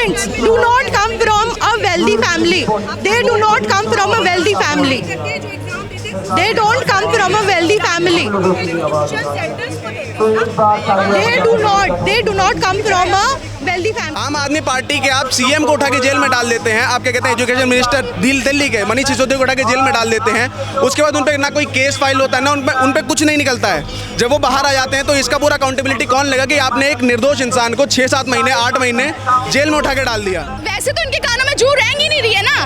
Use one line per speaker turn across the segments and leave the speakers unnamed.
students do not come from a wealthy family. They do not come from a wealthy family. They don't come from a wealthy family. They do not come from a wealthy family.
आम आदमी party के आप CM को उठा के jail में डाल देते हैं। आप क्या कहते हैं, एजुकेशन मिनिस्टर दिल्ली के मनीष सिसोदिया को उठा के जेल में डाल देते हैं। उसके बाद उन पर ना कोई केस फाइल होता है, ना उन पर कुछ नहीं निकलता है। जब वो बाहर आ जाते हैं तो इसका पूरा अकाउंटेबिलिटी कौन लेगा कि आपने एक निर्दोष इंसान को 6-7 महीने 8 महीने जेल में उठा के डाल दिया।
वैसे तो इनके कानों में जू रेंग ही नहीं रही है ना।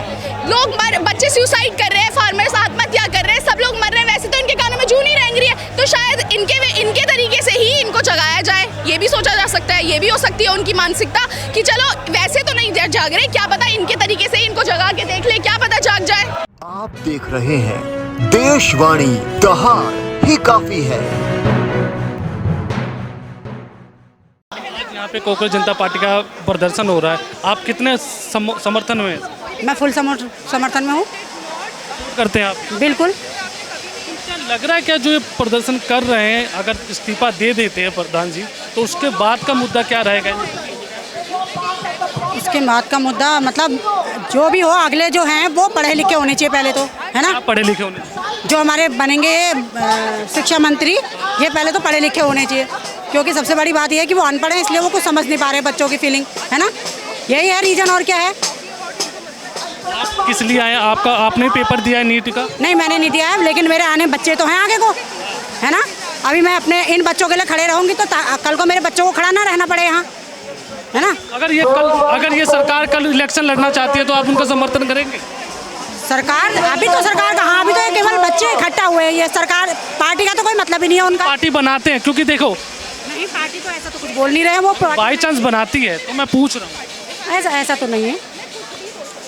लोग बच्चे सुसाइड कर रहे हैं, फार्मर्स आत्महत्या कर रहे हैं, सब लोग मर रहे हैं। वैसे तो इनके कानों में जू नहीं रेंग रही है, तो शायद इनके तरीके से ही इनको जगाया जाए। ये भी सोचा जा सकता है, ये भी हो सकती है उनकी मानसिकता कि चलो वैसे तो नहीं जाग रहे, क्या पता इनके तरीके से इनको जगा के देख ले, क्या पता जाग जाए।
आप देख रहे हैं देशवाणी, दहाड़ ही काफी है।
यहाँ पे कांग्रेस जनता पार्टी का प्रदर्शन हो रहा है, आप कितने समर्थन में?
मैं फुल समर्थन में हूँ।
करते हैं आप?
बिल्कुल।
क्या लग रहा है क्या जो ये प्रदर्शन कर रहे हैं, अगर इस्तीफा दे देते हैं प्रधान जी, तो उसके बाद का मुद्दा क्या रहेगा?
उसके बाद का मुद्दा मतलब जो भी हो, अगले जो हैं वो पढ़े लिखे होने चाहिए पहले तो, है ना?
पढ़े लिखे होने,
जो हमारे बनेंगे शिक्षा मंत्री, ये पहले तो पढ़े लिखे होने चाहिए, क्योंकि सबसे बड़ी बात यह है कि वो अनपढ़ हैं, इसलिए वो कुछ समझ नहीं पा रहे बच्चों की फीलिंग, है ना? यही है रीज़न, और क्या है।
आप किस लिए आए? आपने पेपर दिया है नीट का?
नहीं, मैंने नहीं दिया है, लेकिन मेरे आने बच्चे तो हैं आगे को, है ना? अभी मैं अपने इन बच्चों के लिए खड़े रहूँगी तो कल को मेरे बच्चों को खड़ा ना रहना पड़े यहाँ, है ना?
अगर ये सरकार कल इलेक्शन लड़ना चाहती है तो आप उनका समर्थन करेंगे?
सरकार अभी तो सरकार कहाँ, अभी तो ये केवल बच्चे इकट्ठा हुए हैं। ये सरकार पार्टी का तो कोई मतलब ही नहीं है उनका।
पार्टी बनाते हैं, क्योंकि देखो
नहीं, पार्टी तो ऐसा तो कुछ बोल नहीं रहे हैं, वो
बाई चांस बनाती है, तो मैं पूछ रहा हूँ।
ऐसा तो नहीं है,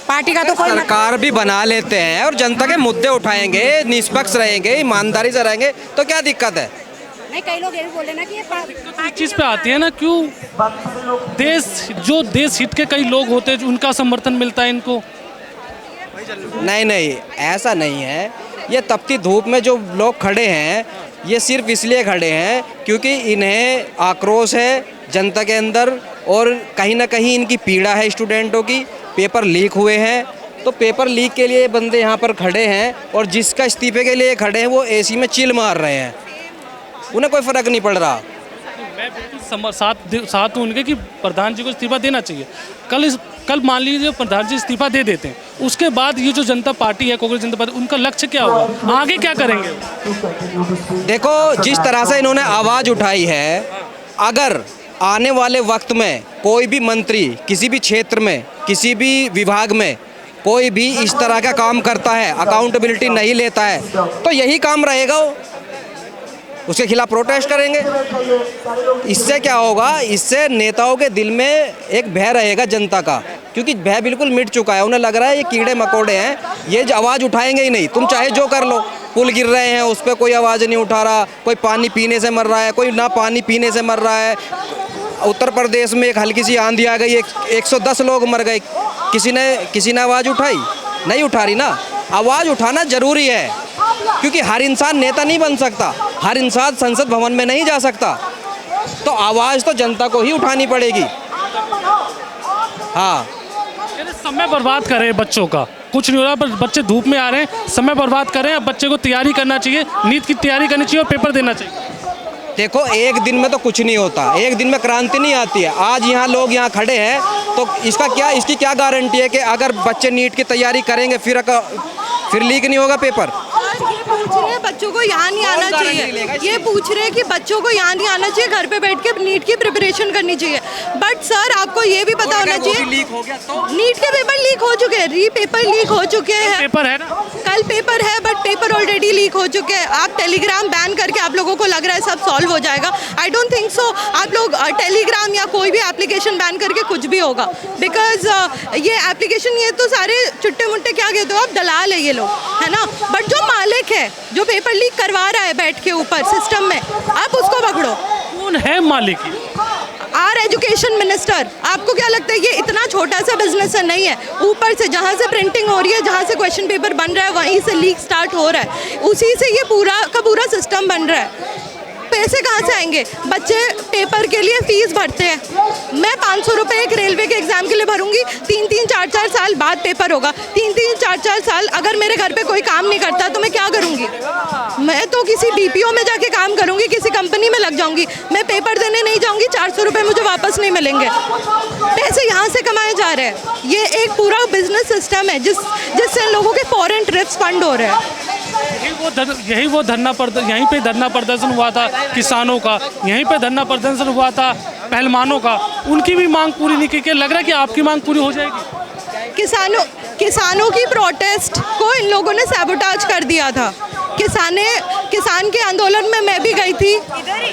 पार्टी का तो कोई
सरकार भी बना लेते हैं और जनता के मुद्दे उठाएंगे, निष्पक्ष रहेंगे, ईमानदारी से रहेंगे, तो क्या दिक्कत है?
नहीं, कई लोग ये भी बोल रहे हैं ना कि ये
चीज़ पे आती है ना, क्यों देश हित के कई लोग होते हैं उनका समर्थन मिलता है इनको।
नहीं, ऐसा नहीं है। ये तपती धूप में जो लोग खड़े हैं, ये सिर्फ इसलिए खड़े हैं क्योंकि इन्हें आक्रोश है जनता के अंदर, और कहीं ना कहीं इनकी पीड़ा है स्टूडेंटों की। पेपर लीक हुए हैं, तो पेपर लीक के लिए बंदे यहाँ पर खड़े हैं, और जिसका इस्तीफे के लिए खड़े हैं वो एसी में चिल मार रहे हैं, उन्हें कोई फ़र्क नहीं पड़ रहा।
मैं बिल्कुल साथ हूँ उनके कि प्रधान जी को इस्तीफा देना चाहिए। कल मान लीजिए प्रधान जी इस्तीफा दे देते हैं, उसके बाद ये जो जनता पार्टी है, कांग्रेस जनता पार्टी, उनका लक्ष्य क्या होगा, आगे क्या करेंगे?
देखो, जिस तरह से इन्होंने आवाज़ उठाई है, अगर आने वाले वक्त में कोई भी मंत्री किसी भी क्षेत्र में, किसी भी विभाग में कोई भी इस तरह का काम करता है, अकाउंटेबिलिटी नहीं लेता है, तो यही काम रहेगा, उसके खिलाफ प्रोटेस्ट करेंगे। इससे क्या होगा, इससे नेताओं के दिल में एक भय रहेगा जनता का, क्योंकि भय बिल्कुल मिट चुका है। उन्हें लग रहा है ये कीड़े मकोड़े हैं, ये आवाज़ उठाएंगे ही नहीं, तुम चाहे जो कर लो। पुल गिर रहे हैं, उस पर कोई आवाज़ नहीं उठा रहा, कोई पानी पीने से मर रहा है, कोई ना पानी पीने से मर रहा है। उत्तर प्रदेश में एक हल्की सी आंधी आ गई, 110 लोग मर गए, किसी ने आवाज़ उठाई? नहीं उठा रही ना। आवाज़ उठाना ज़रूरी है, क्योंकि हर इंसान नेता नहीं बन सकता, हर इंसान संसद भवन में नहीं जा सकता, तो आवाज़ तो जनता को ही उठानी पड़ेगी। हाँ,
समय बर्बाद करें बच्चों का, कुछ नहीं हो रहा, पर बच्चे धूप में आ रहे हैं, समय बर्बाद करें। अब बच्चे को तैयारी करना चाहिए, नीट की तैयारी करनी चाहिए और पेपर देना चाहिए।
देखो, एक दिन में तो कुछ नहीं होता, एक दिन में क्रांति नहीं आती है। आज यहाँ लोग यहाँ खड़े हैं, तो इसकी क्या गारंटी है कि अगर बच्चे नीट की तैयारी करेंगे फिर लीक नहीं होगा पेपर?
पूछ रहे हैं बच्चों को यहाँ नहीं आना चाहिए, ये पूछ रहे हैं कि बच्चों को यहाँ नहीं आना चाहिए, घर पे बैठ के नीट की प्रिपरेशन करनी चाहिए। बट सर, आपको ये भी पता होना चाहिए,
लीक हो गया तो
नीट के पेपर लीक हो चुके हैं, पेपर लीक हो चुके हैं।
पेपर है ना,
कल पेपर है, बट पेपर ऑलरेडी लीक हो चुके हैं। आप टेलीग्राम बैन करके आप लोगों को लग रहा है सब सॉल्व हो जाएगा। I don't think so. आप लोग टेलीग्राम या कोई भी एप्लीकेशन बैन करके कुछ भी होगा, बिकॉज ये एप्लीकेशन, ये तो सारे चुट्टे मुट्टे क्या कहते हो आप, दलाल है ये लोग, है ना। बट जो मालिक है, जो पेपर लीक करवा रहा है बैठ के ऊपर सिस्टम में, आप उसको पकड़ो।
कौन है मालिक?
Our education minister. आपको क्या लगता है ये इतना छोटा सा बिजनेस नहीं है? ऊपर से जहाँ से प्रिंटिंग हो रही है, जहाँ से क्वेश्चन पेपर बन रहा है, वहीं से लीक स्टार्ट हो रहा है, उसी से ये पूरा का पूरा सिस्टम बन रहा है। पैसे कहाँ से आएंगे? बच्चे पेपर के लिए फीस भरते हैं। मैं 500 रुपये एक रेलवे के एग्ज़ाम के लिए भरूंगी, 3-3, 4-4 साल बाद पेपर होगा। 3-3, 4-4 साल अगर मेरे घर पे कोई काम नहीं करता तो मैं क्या करूंगी? मैं तो किसी BPO में जाके काम करूंगी, किसी कंपनी में लग जाऊंगी। मैं पेपर देने नहीं जाऊंगी, 400 रुपये मुझे वापस नहीं मिलेंगे। पैसे यहाँ से कमाए जा रहे हैं। ये एक पूरा बिजनेस सिस्टम है जिससे लोगों के फॉरेन ट्रिप्स फंड हो रहे हैं।
यहीं पे धरना प्रदर्शन हुआ था किसानों का, यहीं पे धरना प्रदर्शन हुआ था पहलवानों का। उनकी भी मांग पूरी नहीं की। क्या लग रहा है कि आपकी मांग पूरी हो जाएगी?
किसानों की प्रोटेस्ट को इन लोगों ने सैबोटाज कर दिया था। किसान के आंदोलन में मैं भी गई थी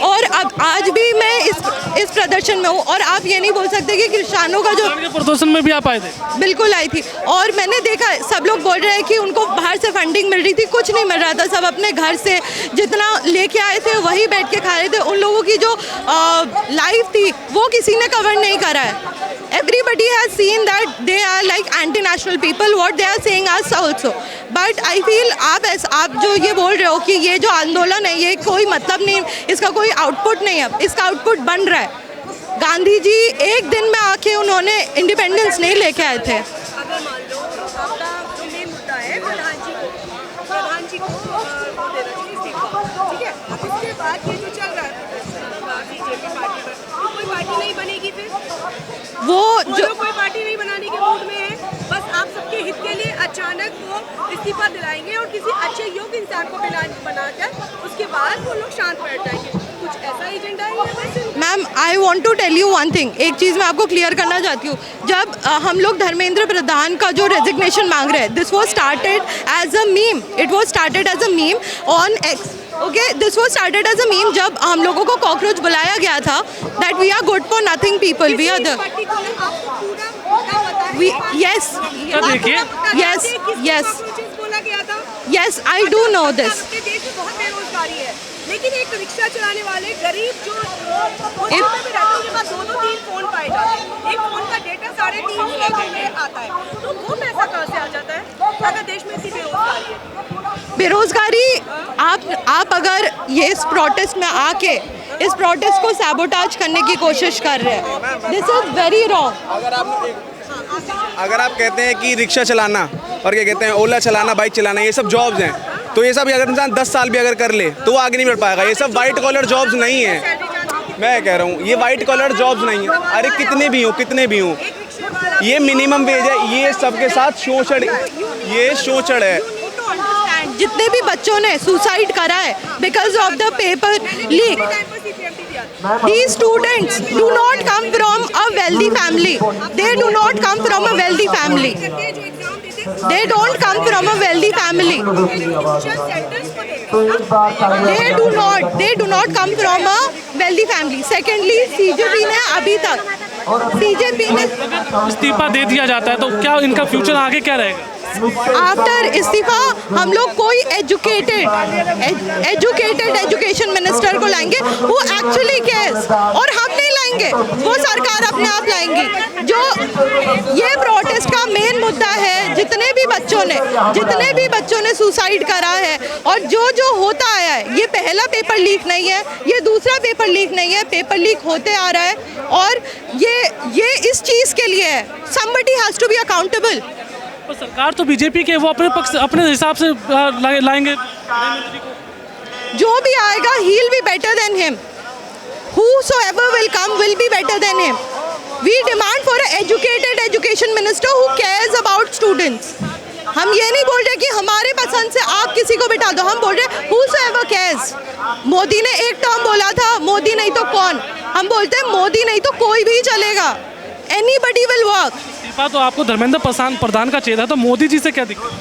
और अब आज भी मैं इस प्रदर्शन में हूँ। और आप ये नहीं बोल सकते कि किसानों का जो
प्रदर्शन में भी आप आए थे?
बिल्कुल आई थी। और मैंने देखा सब लोग बोल रहे हैं कि उनको बाहर से फंडिंग मिल रही थी, कुछ नहीं मिल रहा था। सब अपने घर से जितना लेके आए थे वही बैठ के खा रहे थे। उन लोगों की जो लाइफ थी वो किसी ने कवर नहीं करा है। Everybody has seen that they are like anti-national people. What they are saying us also. But I feel आप जो ये बोल रहे हो कि ये जो आंदोलन है ये कोई मतलब नहीं, इसका कोई आउटपुट नहीं है। इसका आउटपुट बन रहा है। गांधी जी एक दिन में आके उन्होंने इंडिपेंडेंस नहीं लेके आए थे।
अगर मान लो आपका जो मेन मुद्दा है प्रधान जी को वो देना चाहिए इस्तीफा, ठीक है? उसके बाद ये जो चल रहा है बीजेपी पार्टी में, तो कोई पार्टी नहीं बनेगी फिर?
वो जो
कोई पार्टी नहीं बनाने के मूड में है, बस आप सबके हित के लिए अचानक वो इस्तीफा दिलाएंगे और किसी अच्छे योग्य इंसान को बनाकर उसके बाद वो लोग शांत बैठ जाएंगे। कुछ ऐसा एजेंडा है वैसे?
Ma'am I want to tell you one thing. एक चीज़ मैं आपको क्लियर करना चाहती हूँ। जब हम लोग धर्मेंद्र प्रधान का जो रेजिग्नेशन मांग रहे हैं, this was started as a meme. It was started as a meme on X. Okay, this was started as a meme. जब हम लोगों को कॉकरोच बुलाया गया था that we are good for nothing people, we are the yes
बोला गया था।
yes I do know this।
अपने देश में बहुत बेरोजगारी है, लेकिन एक रिक्शा चलाने वाले गरीब जो भी रहते हैं उनके पास 2-3 फोन पाए जाते हैं। एक फोन का डेटा 3.5 घंटे आता है, तो वो पैसा कहाँ से आ जाता है अगर देश में इतनी बेरोजगारी है?
बेरोजगारी आप अगर ये इस प्रोटेस्ट में आके इस प्रोटेस्ट को सैबोटाज करने की कोशिश कर रहे हैं, दिस इज वेरी रॉन्ग।
अगर आप कहते हैं कि रिक्शा चलाना और क्या कहते हैं ओला चलाना, बाइक चलाना, ये सब जॉब्स हैं, तो ये सब अगर इंसान 10 साल भी अगर कर ले तो वो आगे नहीं बढ़ पाएगा। ये सब वाइट कॉलर जॉब्स नहीं है। मैं कह रहा हूँ ये वाइट कॉलर जॉब्स नहीं है। अरे कितने भी हों, ये मिनिमम वेज है। ये सबके साथ शोषण है।
जितने भी बच्चों ने सुसाइड करा है because of the paper leak, these students do not come from a wealthy family. They do not come from a wealthy family. They don't come from a wealthy family. They do not come from a wealthy family. Secondly, CJP ने अभी तक
इस्तीफा दे दिया जाता है तो क्या इनका फ्यूचर आगे क्या रहेगा?
आफ्टर इस्तीफा हम लोग कोई एजुकेशन मिनिस्टर को लाएंगे वो एक्चुअली केयर्स, और हम नहीं लाएंगे, वो सरकार अपने आप लाएंगी। जो ये प्रोटेस्ट का मेन मुद्दा है, जितने भी बच्चों ने सुसाइड करा है और जो होता आया है, ये पहला पेपर लीक नहीं है, ये दूसरा पेपर लीक नहीं है, पेपर लीक होते आ रहा है और ये इस चीज़ के लिए है। somebody has to be accountable।
तो सरकार तो बीजेपी के, वो अपने हिसाब से लाएंगे।
जो भी आएगा he'll be better than him। Whosoever will come will be better than him। We demand for an educated education minister who cares about students। हम ये नहीं बोल रहे कि हमारे पसंद से आप किसी को बिठा दो, हम बोल रहे whosoever cares। मोदी ने एक टर्म बोला था, मोदी नहीं तो कौन। हम बोलते हैं मोदी नहीं तो कोई भी चलेगा, anybody will work।
तो आपको धर्मेंद्र प्रधान का चाहिए था, तो मोदी जी से क्या दिक्कत?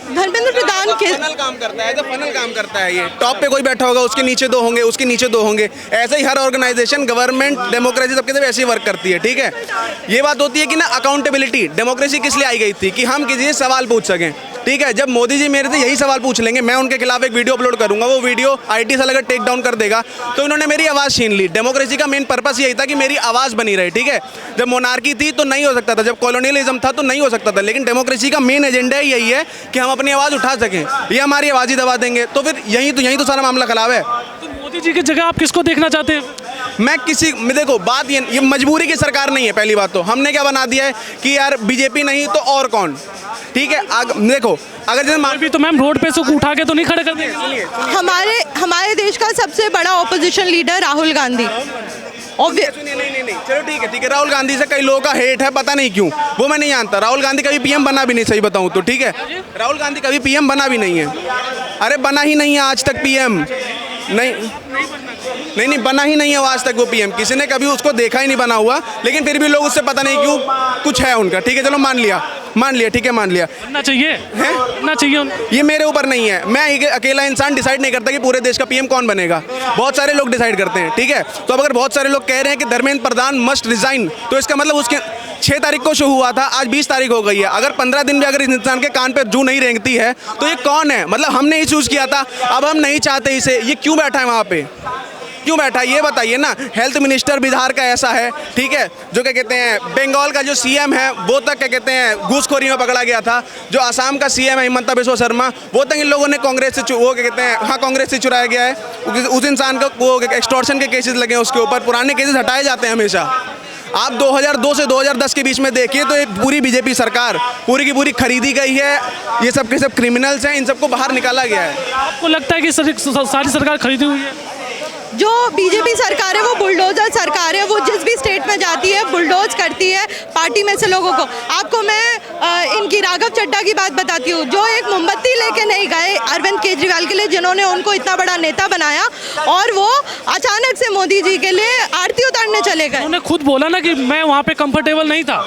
धर्मेंद्र प्रधान के
फनल काम करता है, फनल काम करता है। ये टॉप पे कोई बैठा होगा, उसके नीचे 2 होंगे, उसके नीचे 2 होंगे। ऐसे ही हर ऑर्गेनाइजेशन, गवर्नमेंट, डेमोक्रेसी सबके सब ऐसे ही वर्क करती है। ठीक है, ये बात होती है कि ना अकाउंटेबिलिटी। डेमोक्रेसी किस लिए आई गई थी? कि हम किसी से सवाल पूछ सकें। ठीक है, जब मोदी जी मेरे से यही सवाल पूछ लेंगे, मैं उनके खिलाफ एक वीडियो अपलोड करूंगा, वो वीडियो IT सेल अगर टेक डाउन कर देगा तो इन्होंने मेरी आवाज़ छीन ली। डेमोक्रेसी का मेन पर्पस यही था कि मेरी आवाज़ बनी रहे। ठीक है, जब मोनार्की थी तो नहीं हो सकता था, जब कॉलोनियलिज्म था तो नहीं हो सकता था, लेकिन डेमोक्रेसी का मेन एजेंडा यही है कि हम अपनी आवाज़ उठा सकें। ये हमारी आवाज़ ही दबा देंगे तो फिर यही तो सारा मामला खराब है।
तो मोदी जी की जगह आप किसको देखना चाहते हैं?
मैं देखो बात ये मजबूरी की सरकार नहीं है। पहली बात तो हमने क्या बना दिया है कि यार बीजेपी नहीं तो और कौन, ठीक है। देखो अगर जैसे
अभी तो मैम रोड पे से उठा के तो नहीं खड़े कर देंगे।
हमारे देश का सबसे बड़ा ऑपोजिशन लीडर राहुल गांधी।
नहीं चलो ठीक है। राहुल गांधी से कई लोगों का हेट है, पता नहीं क्यों, वो मैं नहीं जानता। राहुल गांधी कभी पीएम बना भी नहीं, सही बताऊं तो, ठीक है। राहुल गांधी कभी पीएम बना भी नहीं है। अरे बना ही नहीं है आज तक पीएम, नहीं बना ही नहीं है आज तक वो पीएम। किसी ने कभी उसको देखा ही नहीं बना हुआ, लेकिन फिर भी लोग उससे पता नहीं क्यों कुछ है उनका, ठीक है। चलो मान लिया, ठीक है, मान लिया।
बनना चाहिए
ये मेरे ऊपर नहीं है। मैं अकेला इंसान डिसाइड नहीं करता कि पूरे देश का पीएम कौन बनेगा, बहुत सारे लोग डिसाइड करते हैं, ठीक है। तो अब अगर बहुत सारे लोग कह रहे हैं कि धर्मेंद्र प्रधान मस्ट रिजाइन, तो इसका मतलब उसके 6 तारीख को शो हुआ था, आज 20 तारीख हो गई है। अगर 15 दिन भी अगर इस इंसान के कान पे जू नहीं रेंगती है तो ये कौन है? मतलब हमने ही चूज किया था, अब हम नहीं चाहते इसे, ये क्यों बैठा है वहाँ पे, क्यों बैठा है ये बताइए ना। हेल्थ मिनिस्टर बिहार का ऐसा है, ठीक है, जो क्या कहते हैं बंगाल का जो सीएम है वो तक क्या कहते हैं घूसखोरी में पकड़ा गया था। जो असम का सीएम है हिमंता बिस्वा शर्मा, वो तक इन लोगों ने कांग्रेस से वो क्या कहते हैं, हाँ, कांग्रेस से चुराया गया है। उस इंसान को वो एक्सटॉर्शन के केसेस लगे हैं उसके ऊपर, पुराने केसेस हटाए जाते हैं हमेशा। आप 2002 से 2010 के बीच में देखिए तो ये पूरी बीजेपी सरकार पूरी की पूरी खरीदी गई है। ये सब के सब क्रिमिनल्स हैं, इन सबको बाहर निकाला गया है।
आपको लगता है कि सारी सरकार खरीदी हुई है?
जो बीजेपी सरकार है वो बुलडोजर सरकार है। वो जिस भी स्टेट में जाती है बुलडोज करती है पार्टी में से लोगों को। आपको मैं इनकी राघव चड्ढा की बात बताती हूँ, जो एक मोमबत्ती लेके नहीं गए अरविंद केजरीवाल के लिए, जिन्होंने उनको इतना बड़ा नेता बनाया, और वो अचानक से मोदी जी के लिए आरती उतारने चले गए।
उन्होंने खुद बोला ना कि मैं वहाँ पे कंफर्टेबल नहीं था।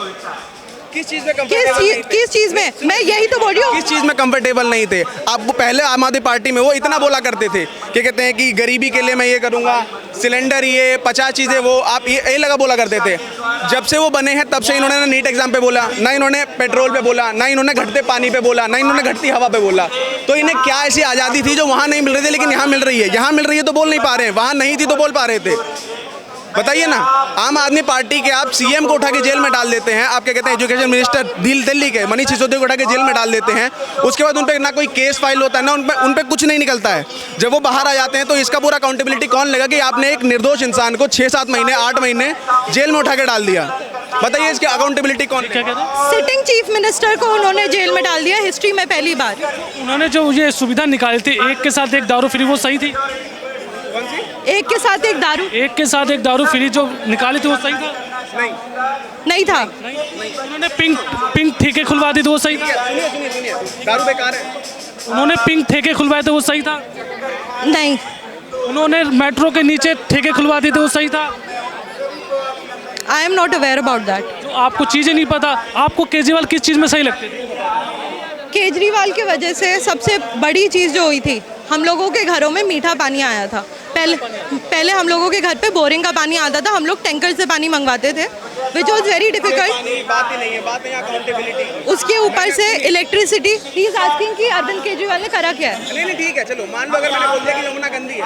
किस चीज़ में
किस चीज़ में? मैं यही तो बोल रही हूँ,
किस चीज़ में कंफर्टेबल नहीं थे आप? पहले आम आदमी पार्टी में वो इतना बोला करते थे, क्या कहते हैं कि गरीबी के लिए मैं ये करूँगा, सिलेंडर ये 50 चीज़ें, वो आप यही लगा बोला करते थे। जब से वो बने हैं तब से इन्होंने ना नीट एग्जाम पे बोला, ना इन्होंने पेट्रोल पे बोला, ना इन्होंने घटते पानी पे बोला, ना इन्होंने घटती हवा पे बोला। तो इन्हें क्या ऐसी आज़ादी थी जो वहाँ नहीं मिल रही थी लेकिन यहाँ मिल रही है? यहाँ मिल रही है तो बोल नहीं पा रहे हैं, वहाँ नहीं थी तो बोल पा रहे थे। बताइए ना। आम आदमी पार्टी के आप सीएम को उठा के जेल में डाल देते हैं, आप क्या कहते हैं एजुकेशन मिनिस्टर दिल्ली के मनीष सिसोदिया को उठा के जेल में डाल देते हैं। उसके बाद उन पर ना कोई केस फाइल होता है, ना उन पर कुछ नहीं निकलता है। जब वो बाहर आ जाते हैं तो इसका पूरा अकाउंटेबिलिटी कौन लेगा कि आपने एक निर्दोष इंसान को 6-7 महीने 8 महीने जेल में उठा के डाल दिया? बताइए इसकी अकाउंटेबिलिटी कौन?
सिटिंग चीफ मिनिस्टर को उन्होंने जेल में डाल दिया, हिस्ट्री में पहली बार।
उन्होंने जो ये सुविधा निकाली थी, एक के साथ एक दारू फ्री, वो सही थी?
एक के साथ एक दारू फ्री जो निकाली थी वो सही था? नहीं था।
उन्होंने पिंक ठेके खुलवा दी तो वो सही था?
सुनिए, दारू बेकार है।
उन्होंने पिंक ठेके खुलवाए थे वो सही था?
नहीं।
उन्होंने मेट्रो के नीचे ठेके खुलवा दिए थे वो सही था?
I am not aware about that.
तो आपको चीज़ें नहीं पता। आपको केजरीवाल किस चीज़ में सही लगते थे?
केजरीवाल की वजह से सबसे बड़ी चीज़ जो हुई थी, हम लोगों के घरों में मीठा पानी आया था। पहले हम लोगों के घर पे बोरिंग का पानी आता था, हम लोग टैंकर से पानी मंगवाते थे, विच वॉज वेरी डिफिकल्ट।
बात ही नहीं है, बात है अकाउंटेबिलिटी।
उसके ऊपर से इलेक्ट्रिसिटी। ही इज आस्किंग कि अरविंद केजरीवाल ने करा क्या है?
नहीं ठीक है, चलो मान लो अगर मैंने बोल दिया कि यमुना गंदी है,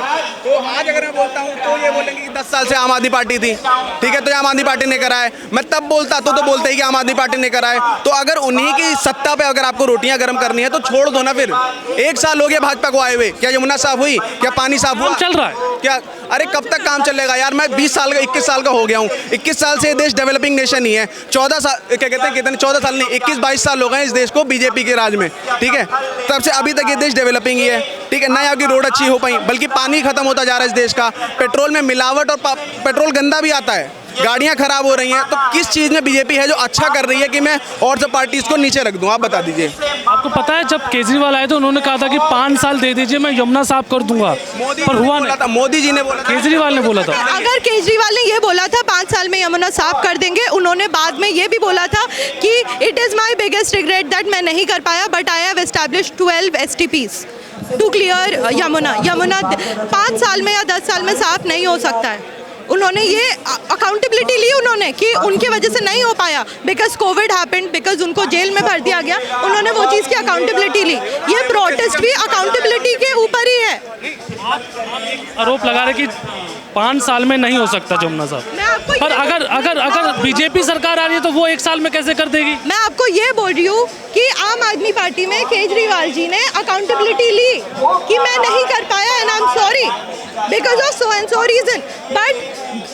तो आज अगर मैं बोलता हूँ तो ये बोलेंगे कि 10 साल से आम आदमी पार्टी थी, ठीक है, तो आम आदमी पार्टी ने करा है। मैं तब बोलता तो बोलते ही कि आम आदमी पार्टी ने करा है। तो अगर उन्हीं की सत्ता पे अगर आपको रोटियां गर्म करनी है तो छोड़ दो ना। फिर 1 साल हो गया भाजपा को आए हुए, क्या यमुना साफ हुई? क्या पानी साफ हुआ?
चल रहा है
क्या? अरे कब तक काम चलेगा यार? मैं 20 साल का 21 साल का हो गया हूँ। 21 साल से देश डेवलपिंग नेशन ही है। 14 साल क्या कहते हैं, कितने 14 साल नहीं 21-22 साल हो गए इस देश को बीजेपी के राज में, ठीक है। तब से अभी तक ये देश डेवलपिंग ही है, ठीक है। ना यहाँ की रोड अच्छी हो पाई, बल्कि पानी खत्म होता जा रहा है इस देश का। पेट्रोल में मिलावट और पेट्रोल गंदा भी आता है, गाड़ियाँ खराब हो रही हैं। तो किस चीज़ में बीजेपी है जो अच्छा कर रही है कि मैं और सब पार्टीज को नीचे रख दूँ? आप बता दीजिए।
आपको पता है जब केजरीवाल आए तो उन्होंने कहा था कि 5 साल दे दीजिए, मैं यमुना साफ कर दूंगा, पर हुआ नहीं।
मोदी जी ने बोला था,
केजरीवाल ने बोला था।
अगर केजरीवाल ने ये बोला था 5 साल में यमुना साफ कर देंगे, उन्होंने बाद में ये भी बोला था कि it is my biggest regret that मैं नहीं कर पाया, but I have establish 12 STPs to clear Yamuna. 5 साल में या 10 साल में साफ नहीं हो सकता है। उन्होंने ये अकाउंटेबिलिटी ली उन्होंने कि उनकी वजह से नहीं हो पाया, बिकॉज कोविड हैपेंड, बिकॉज उनको जेल में भर दिया गया। उन्होंने वो चीज़ की अकाउंटेबिलिटी ली। ये प्रोटेस्ट भी अकाउंटेबिलिटी के ऊपर ही है।
आरोप लगा रहे कि 5 साल में नहीं हो सकता यमुना साहब, पर अगर बीजेपी सरकार आ रही है तो वो 1 साल में कैसे कर देगी?
मैं आपको ये बोल रही हूँ कि आम आदमी पार्टी में केजरीवाल जी ने अकाउंटेबिलिटी ली कि मैं नहीं कर पाया, and I am sorry. Because of so and so reason, but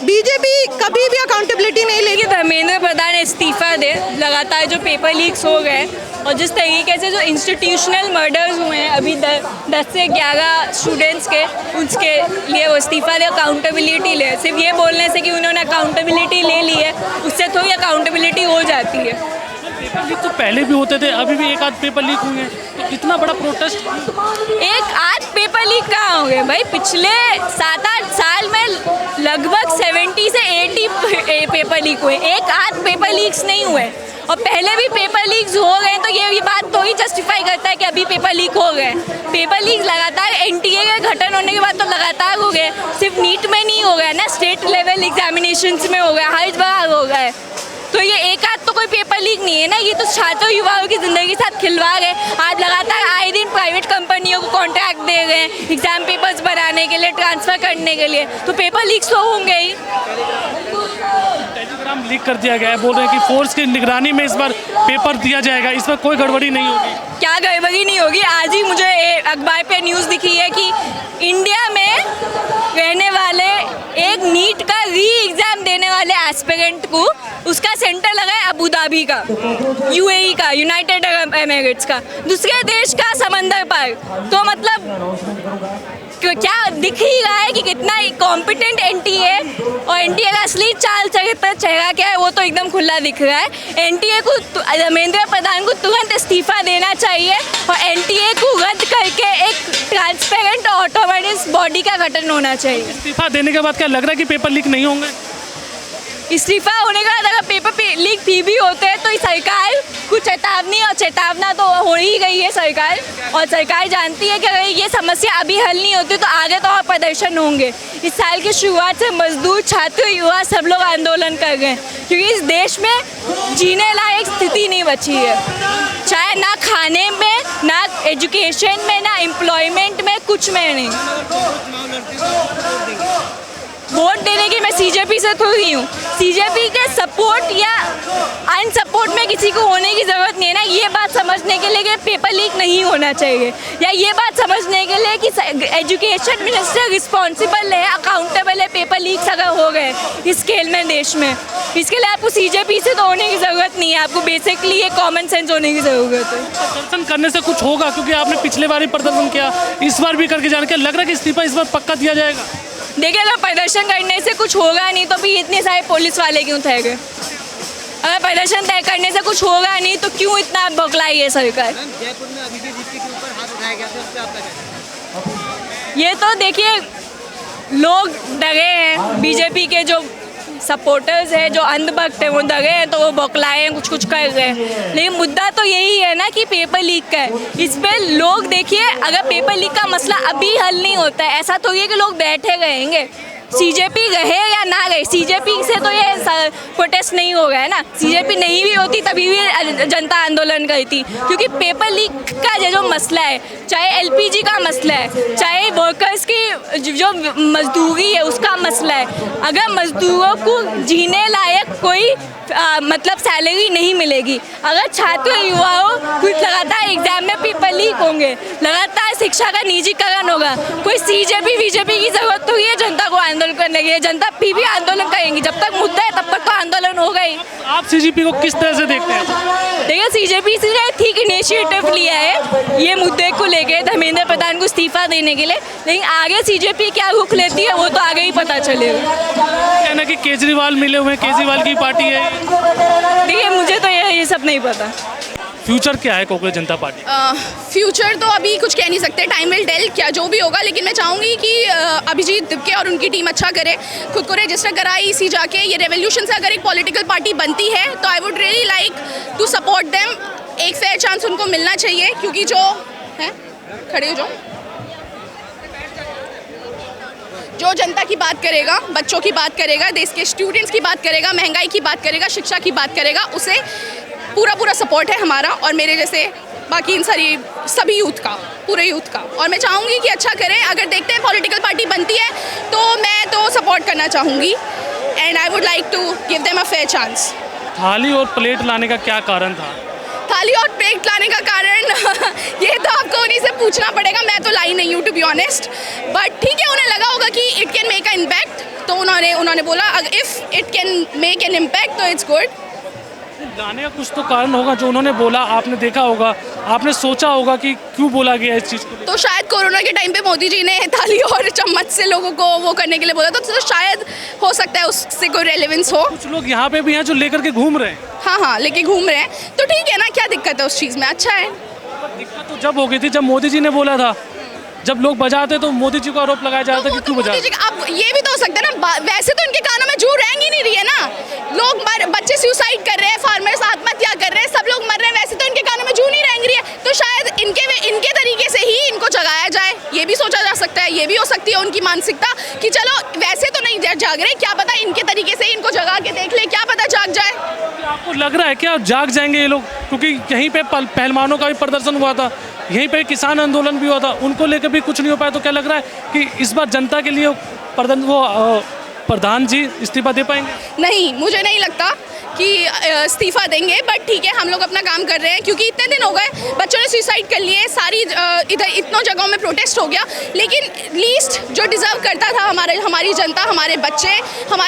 BJP कभी भी अकाउंटेबिलिटी नहीं लेगी।
धर्मेंद्र प्रधान इस्तीफा दे, लगातार जो पेपर लीक्स हो गए और जिस तरीके से जो इंस्टीट्यूशनल मर्डर्स हुए हैं अभी 10 से 11 स्टूडेंट्स के, उसके लिए वो इस्तीफा दे, अकाउंटेबिलिटी ले। सिर्फ ये बोलने से कि उन्होंने अकाउंटेबिलिटी ले ली है उससे थोड़ी अकाउंटेबिलिटी हो जाती है।
पेपर लीक तो पहले भी होते थे, अभी भी एक आध पेपर लीक हुए हैं, तो इतना बड़ा प्रोटेस्ट।
एक आध पेपर लीक कहाँ हो गए भाई? पिछले 7-8 साल में लगभग 70 से 80 पेपर लीक हुए, एक आध पेपर लीक्स नहीं हुए। और पहले भी पेपर लीक्स हो गए तो ये बात तो ही जस्टिफाई करता है कि अभी पेपर लीक हो गए। पेपर लीक लगातार एनटीए के गठन होने के बाद तो लगातार हो गए, सिर्फ नीट में नहीं हो गया ना, स्टेट लेवल एग्जामिनेशंस में हो गया, हर जगह हो गया है। तो ये एक आध तो कोई पेपर लीक नहीं है ना, ये तो छात्रों युवाओं की ज़िंदगी के साथ खिलवाड़ है। आज लगातार आए दिन प्राइवेट कंपनियों को कॉन्ट्रैक्ट दे रहे हैं एग्जाम पेपर्स बनाने के लिए, ट्रांसफ़र करने के लिए, तो पेपर लीक्स तो होंगे ही।
टेलीग्राम लीक कर दिया गया है, बोल रहे हैं कि फोर्स की निगरानी में इस बार पेपर दिया जाएगा, इस पर कोई गड़बड़ी नहीं होगी।
क्या गड़बड़ी नहीं होगी? आज ही मुझे अखबार पे न्यूज़ दिखी है कि इंडिया में रहने वाले एक नीट का री एग्ज़ाम देने वाले एस्पिरेंट को उसका सेंटर लगा है अबू धाबी का, यूएई का, यूनाइटेड अरब एमिरेट्स का, दूसरे देश का समंदर पर। तो मतलब क्या दिख ही रहा है कि कितना कॉम्पिटेंट एनटीए और एनटीए का असली चाल चेहरा क्या है वो तो एकदम खुला दिख रहा है। एनटीए को, धर्मेंद्र प्रधान को तुरंत इस्तीफा देना चाहिए और एनटीए को रद्द करके एक ट्रांसपेरेंट और ऑटोमेटिक बॉडी का गठन होना चाहिए।
इस्तीफा देने के बाद क्या लग रहा है कि पेपर लीक नहीं होंगे?
इस्तीफा होने के बाद अगर पेपर लीक भी होते हैं तो सरकार कुछ चेतावनी और चेतावना तो हो ही गई है सरकार, और सरकार जानती है कि अगर ये समस्या अभी हल नहीं होती तो आगे तो और प्रदर्शन होंगे। इस साल की शुरुआत से मजदूर, छात्र, युवा सब लोग आंदोलन कर रहे हैं क्योंकि इस देश में जीने लायक स्थिति नहीं बची है, चाहे ना खाने में, ना एजुकेशन में, ना एम्प्लॉयमेंट में, कुछ में नहीं। वोट देने की मैं सीजेपी से थोड़ी हूँ, सीजेपी के सपोर्ट या अनसपोर्ट में किसी को होने की ज़रूरत नहीं है ना, ये बात समझने के लिए कि पेपर लीक नहीं होना चाहिए, या ये बात समझने के लिए कि एजुकेशन मिनिस्टर रिस्पॉन्सिबल है, अकाउंटेबल है पेपर लीक्स अगर हो गए इस खेल में देश में। इसके लिए आपको सीजेपी से तो होने की ज़रूरत नहीं है, आपको बेसिकली ये कॉमन सेंस होने की ज़रूरत है।
प्रदर्शन करने से कुछ होगा? क्योंकि आपने पिछले बार ही प्रदर्शन किया, इस बार भी करके जान के लग रहा है कि इस्तीफा इस बार पक्का दिया जाएगा।
देखिए, अगर प्रदर्शन करने से कुछ होगा नहीं तो भी इतने सारे पुलिस वाले क्यों थे गए? अगर प्रदर्शन तय करने से कुछ होगा नहीं तो क्यों इतना बौखलाई है सरकार?
जयपुर में अभिजीत के ऊपर हाथ उठाया गया था, उस पे आपका क्या?
ये तो देखिए, लोग डरे हैं, बीजेपी के जो सपोर्टर्स हैं, जो अंधभक्त हैं, वो डरे हैं तो वो बौखलाए हैं, कुछ कर रहे हैं। लेकिन मुद्दा तो यही है ना कि पेपर लीक का है, इस पर लोग देखिए, अगर पेपर लीक का मसला अभी हल नहीं होता है, ऐसा तो ये कि लोग बैठे रहेंगे। सीजेपी रहे या ना रहे, सीजेपी से तो ये प्रोटेस्ट नहीं हो गया है ना, सीजेपी नहीं भी होती तभी भी जनता आंदोलन करती, क्योंकि पेपर लीक का जो मसला है, चाहे एलपीजी का मसला है, चाहे वर्कर्स की जो मजदूरी है उसका मसला है। अगर मजदूरों को जीने लायक कोई मतलब सैलरी नहीं मिलेगी, अगर छात्र युवाओं कुछ लगातार एग्जाम में पेपर लीक होंगे, लगातार शिक्षा का निजीकरण होगा, कोई सीजेपी बीजेपी की जरूरत तो है जनता को आंदोलन करने की, जनता भी आंदोलन करेंगी, जब तक मुद्दा है तब तक तो आंदोलन होगा ही।
आप सीजेपी को किस तरह से देखते हैं?
देखिए, सीजेपी ने ठीक इनिशिएटिव लिया है ये मुद्दे को लेके, धर्मेंद्र प्रधान को इस्तीफा देने के लिए, लेकिन आगे सीजेपी क्या रुख लेती है वो तो आगे ही पता चलेगा।
कहना कि केजरीवाल मिले हुए हैं, केजरीवाल की पार्टी है।
देखिए, मुझे तो ये सब नहीं पता।
फ्यूचर क्या है कांग्रेस जनता पार्टी?
फ्यूचर तो अभी कुछ कह नहीं सकते, टाइम विल टेल क्या जो भी होगा, लेकिन मैं चाहूँगी कि अभिजीत दिपके और उनकी टीम अच्छा करे, खुद को रजिस्टर कराए इसी जाके। ये रेवोल्यूशन से अगर एक पॉलिटिकल पार्टी बनती है तो I would really like to support them, एक फेयर चांस उनको मिलना चाहिए, क्योंकि जो है खड़े हो जाओ, जो जनता की बात करेगा, बच्चों की बात करेगा, देश के स्टूडेंट्स की बात करेगा, महंगाई की बात करेगा, शिक्षा की बात करेगा, उसे पूरा सपोर्ट है हमारा और मेरे जैसे बाकी इन सभी यूथ का, पूरे यूथ का। और मैं चाहूँगी कि अच्छा करें, अगर देखते हैं पॉलिटिकल पार्टी बनती है तो मैं तो सपोर्ट करना चाहूँगी and I would like to give them a fair chance.
Thali और प्लेट लाने का क्या कारण था?
थाली और प्लेट लाने का कारण ये तो आपको उन्हीं से पूछना पड़ेगा, मैं तो लाई नहीं हूँ टू बी ऑनेस्ट। बट ठीक है, उन्हें लगा होगा कि it can make a impact, तो उन्होंने बोला if it can make an impact तो इट्स गुड।
लाने का कुछ तो कारण होगा जो उन्होंने बोला, आपने देखा होगा, आपने सोचा होगा कि क्यों बोला गया इस चीज़ को।
तो शायद कोरोना के टाइम पे मोदी जी ने थाली और चम्मच से लोगों को वो करने के लिए बोला, तो शायद हो सकता है उससे कोई रेलेवेंस हो।
कुछ लोग यहाँ पे भी हैं जो लेकर के घूम रहे हैं।
हाँ, लेके घूम रहे हैं, तो ठीक है ना, क्या दिक्कत है उस चीज़ में, अच्छा है।
दिक्कत तो जब हो गई थी जब मोदी जी ने बोला था, जब लोग बजाते तो मोदी जी को आरोप लगाया जाता था कि क्यों बजा।
अब ये भी तो हो सकता है ना, वैसे तो इनके कानों में जू रेंग ही नहीं रही है ना, लोग बच्चे सुसाइड कर रहे हैं, फार्मर्स आत्महत्या कर रहे हैं, सब लोग मर रहे हैं, वैसे तो इनके कानों में जू नहीं रेंग रही है, तो शायद इनके तरीके से ही इनको जगाया जाए, ये भी सोचा जा सकता है। ये भी हो सकती है उनकी मानसिकता कि चलो वैसे तो नहीं जाग रहे, क्या पता इनके तरीके से इनको जगा के देख ले, क्या पता जाग जाए।
आपको लग रहा है क्या जाग जाएंगे ये लोग? क्योंकि यहीं पे पहलवानों का भी प्रदर्शन हुआ था, यहीं पे किसान आंदोलन भी हुआ था, उनको लेकर भी कुछ नहीं हो पाया, तो क्या लग रहा है कि इस बार जनता के लिए प्रधान जी इस्तीफा दे पाएंगे?
नहीं, मुझे नहीं लगता कि इस्तीफा देंगे, बट ठीक है, हम लोग अपना काम कर रहे हैं, क्योंकि इतने दिन हो गए बच्चों ने सुसाइड कर लिए, सारी इधर इतनों जगहों में प्रोटेस्ट हो गया, लेकिन लीस्ट जो डिज़र्व करता था हमारी जनता, हमारे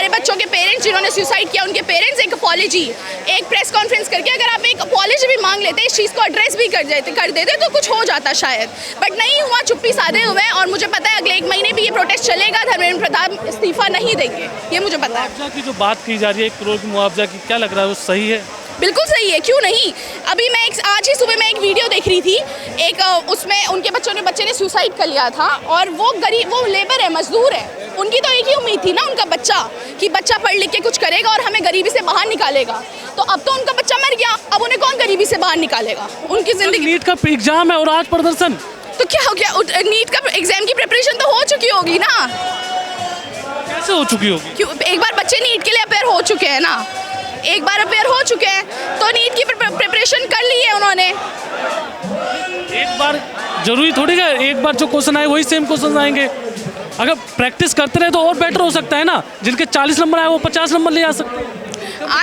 बच्चों के पेरेंट्स जिन्होंने सुसाइड किया, उनके पेरेंट्स एक अपॉलॉजी, एक प्रेस कॉन्फ्रेंस करके अगर आप एक अपॉलॉजी भी मांग लेते, इस चीज़ को एड्रेस भी कर देते तो कुछ हो जाता शायद, बट नहीं हुआ, चुप्पी साधे हुए। और मुझे पता है अगले 1 महीने भी ये प्रोटेस्ट चलेगा, धर्मेंद्र प्रधान इस्तीफा नहीं देंगे, ये मुझे पता है।
मुआवजा की जो बात की जा रही है, 1 करोड़ की मुआवजा की, क्या लग रहा है वो सही है?
बिल्कुल सही है, क्यों नहीं। अभी मैं आज ही सुबह में एक वीडियो देख रही थी, उसमें उनके बच्चे ने सुसाइड कर लिया था, और वो लेबर है, मजदूर है, उनकी तो एक ही उम्मीद थी ना उनका बच्चा, कि बच्चा पढ़ लिख के कुछ करेगा और हमें गरीबी से बाहर निकालेगा, तो अब तो उनका बच्चा मर गया, अब उन्हें कौन गरीबी से बाहर निकालेगा, उनकी जिंदगी।
नीट का एग्जाम है और आज प्रदर्शन,
तो क्या हो गया, नीट का एग्जाम की प्रिपरेशन तो हो चुकी होगी ना।
कैसे हो चुकी होगी?
क्यों, एक बार बच्चे नीट के लिए अपेयर हो चुके हैं ना, एक बार अपेयर हो चुके हैं, तो नीट की प्रिपरेशन कर ली है उन्होंने।
एक बार जरूरी थोड़ी है, एक बार जो क्वेश्चन आए वही सेम क्वेश्चन आएंगे, अगर प्रैक्टिस करते रहे तो और बेटर हो सकता है ना, जिनके 40 नंबर आए वो 50 नंबर ले आ सकते हैं।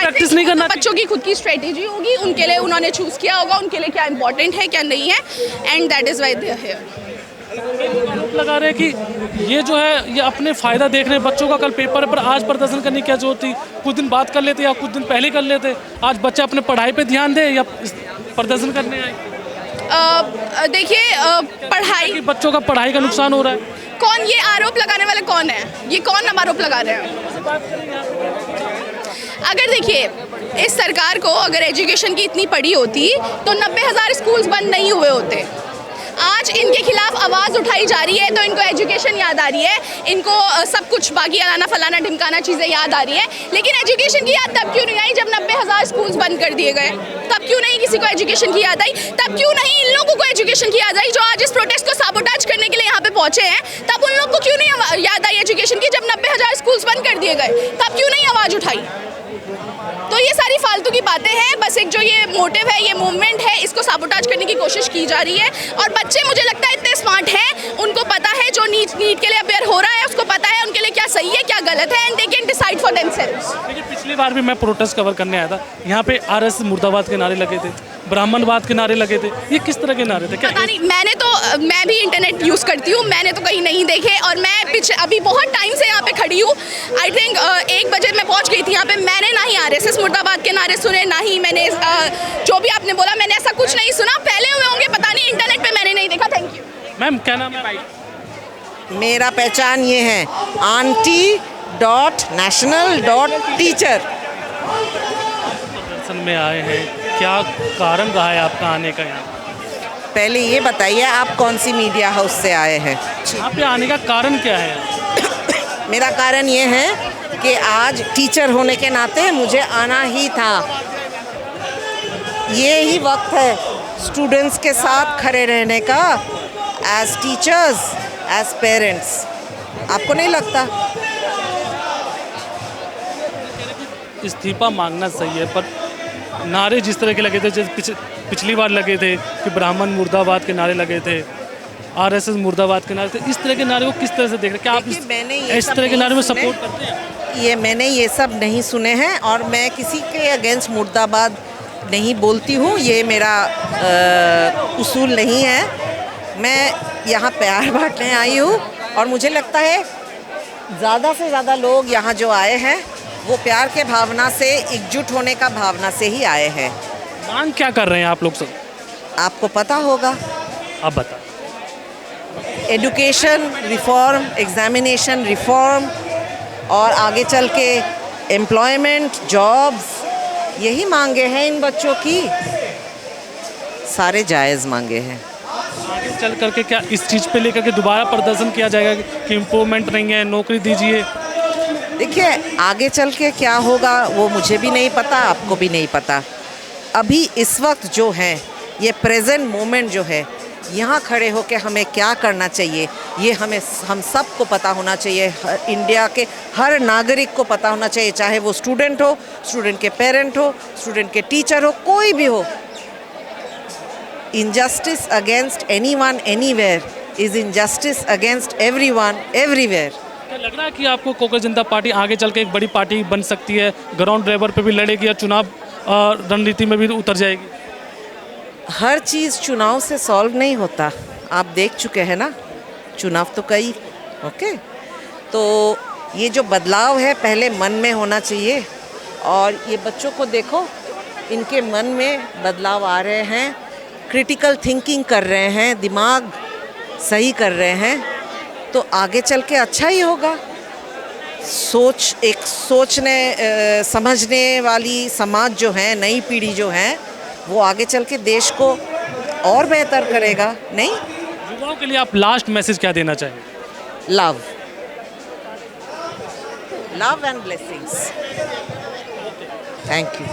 प्रैक्टिस नहीं करना,
बच्चों की खुद की स्ट्रेटेजी होगी, उनके लिए उन्होंने चूज किया होगा, उनके लिए क्या इंपॉर्टेंट है क्या नहीं है, and that is why they are here.
आरोप लगा रहे हैं कि ये जो है ये अपने फ़ायदा देख रहे हैं, बच्चों का कल पेपर है पर आज प्रदर्शन करने की क्या जरूरत थी, कुछ दिन बाद कर लेते या कुछ दिन पहले कर लेते, आज बच्चे अपने पढ़ाई पे ध्यान दे या प्रदर्शन करने आए।
देखिए, पढ़ाई
कि बच्चों का पढ़ाई का नुकसान हो रहा है।
कौन ये आरोप लगाने वाले कौन है, ये कौन आरोप लगा रहे हैं? अगर देखिए, इस सरकार को अगर एजुकेशन की इतनी पड़ी होती तो 90,000 स्कूल्स बंद नहीं हुए होते। आज इनके खिलाफ आवाज़ उठाई जा रही है तो इनको एजुकेशन याद आ रही है, इनको सब कुछ बाकी अलाना फलाना ढिमकाना चीज़ें याद आ रही हैं, लेकिन एजुकेशन की याद तब क्यों नहीं आई जब 90,000 स्कूल्स बंद कर दिए गए? तब क्यों नहीं किसी को एजुकेशन की याद आई? तब क्यों नहीं इन लोगों को एजुकेशन की याद आई जो आज इस प्रोटेस्ट को साबोटाज करने के लिए यहाँ पे पहुँचे हैं? तब उन लोग को क्यों नहीं याद आई एजुकेशन की जब 90,000 स्कूल्स बंद कर दिए गए? तब क्यों नहीं आवाज़ उठाई? तो ये सारी फालतू की बातें हैं, बस एक जो ये मोटिव है, ये मूवमेंट है, इसको साबोटाज करने की कोशिश की जा रही है। और बच्चे मुझे लगता है इतने स्मार्ट हैं, उनको पता है जो नीट के लिए अपेयर हो रहा है उसको पता है उनके लिए क्या सही है क्या गलत है, and they can decide for themselves.
देखिए, पिछली बार भी मैं प्रोटेस्ट कवर करने आया था, यहाँ पे RS मुर्दाबाद के नारे लगे थे, ब्राह्मणवाद के नारे लगे थे, ये किस तरह के नारे थे? क्या
पता नहीं, मैं भी इंटरनेट यूज़ करती हूँ, मैंने तो कहीं नहीं देखे, और मैं अभी बहुत टाइम से यहाँ पे खड़ी हूँ। आई थिंक 1 बजे मैं पहुँच गई थी यहाँ पे, मैंने ना ही RSS मुर्दाबाद के नारे सुने, ना ही मैंने जो भी आपने बोला मैंने ऐसा कुछ नहीं सुना। फैले हुए होंगे, पता नहीं, इंटरनेट पे मैंने नहीं देखा। Thank you.
मैम, क्या नाम है?
मेरा पहचान ये है aunty.national.teacher।
प्रदर्शन में आए हैं, क्या कारण रहा है आपका आने का यहाँ?
पहले ये बताइए आप कौन सी मीडिया हाउस से आए हैं?
यहाँ पे आने का कारण क्या है?
मेरा कारण ये है कि आज टीचर होने के नाते मुझे आना ही था। ये ही वक्त है स्टूडेंट्स के साथ खड़े रहने का, एज टीचर्स, एज पेरेंट्स। आपको नहीं लगता?
इस्तीफा मांगना सही है, पर नारे जिस तरह के लगे थे, जैसे पिछली बार लगे थे कि ब्राह्मण मुर्दाबाद के नारे लगे थे, RSS मुर्दाबाद के नारे थे, इस तरह के नारे को किस तरह से देख रहे हैं? क्या आप इस तरह के नारे में सपोर्ट करते हैं?
मैंने ये सब नहीं सुने हैं, और मैं किसी के अगेंस्ट मुर्दाबाद नहीं बोलती हूँ, ये मेरा उसूल नहीं है। मैं यहाँ प्यार बांटने आई हूँ और मुझे लगता है ज़्यादा से ज़्यादा लोग यहाँ जो आए हैं वो प्यार के भावना से, एकजुट होने का भावना से ही आए हैं।
मांग क्या कर रहे हैं आप लोग सब?
आपको पता होगा,
आप बता।
एजुकेशन रिफॉर्म, एग्जामिनेशन रिफॉर्म और आगे चल के एम्प्लॉयमेंट, जॉब्स, यही मांगे हैं इन बच्चों की। सारे जायज़ मांगे हैं।
आगे चल करके क्या इस चीज़ पे लेकर के दोबारा प्रदर्शन किया जाएगा कि इम्प्रूवमेंट नहीं है, नौकरी दीजिए?
देखिए आगे चल के क्या होगा वो मुझे भी नहीं पता, आपको भी नहीं पता। अभी इस वक्त जो है, ये प्रेजेंट मोमेंट जो है, यहाँ खड़े होकर हमें क्या करना चाहिए ये हम सबको पता होना चाहिए। इंडिया के हर नागरिक को पता होना चाहिए, चाहे वो स्टूडेंट हो, स्टूडेंट के पेरेंट हो, स्टूडेंट के टीचर हो, कोई भी हो। Injustice against anyone anywhere is injustice against everyone everywhere.
क्या लग रहा है कि आपको कांग्रेस जनता पार्टी आगे चल के एक बड़ी पार्टी बन सकती है, ग्राउंड लेवल पे भी लड़ेगी और चुनाव रणनीति में भी उतर जाएगी?
हर चीज़ चुनाव से सॉल्व नहीं होता, आप देख चुके हैं ना, चुनाव तो कई। ओके, तो ये जो बदलाव है पहले मन में होना चाहिए। और ये बच्चों को देखो, इनके मन में बदलाव आ रहे हैं, क्रिटिकल थिंकिंग कर रहे हैं, दिमाग सही कर रहे हैं, तो आगे चल के अच्छा ही होगा। सोचने समझने वाली समाज जो है, नई पीढ़ी जो है, वो आगे चल के देश को और बेहतर करेगा। नहीं,
युवाओं के लिए आप लास्ट मैसेज क्या देना चाहेंगे?
Love and blessings. Thank you.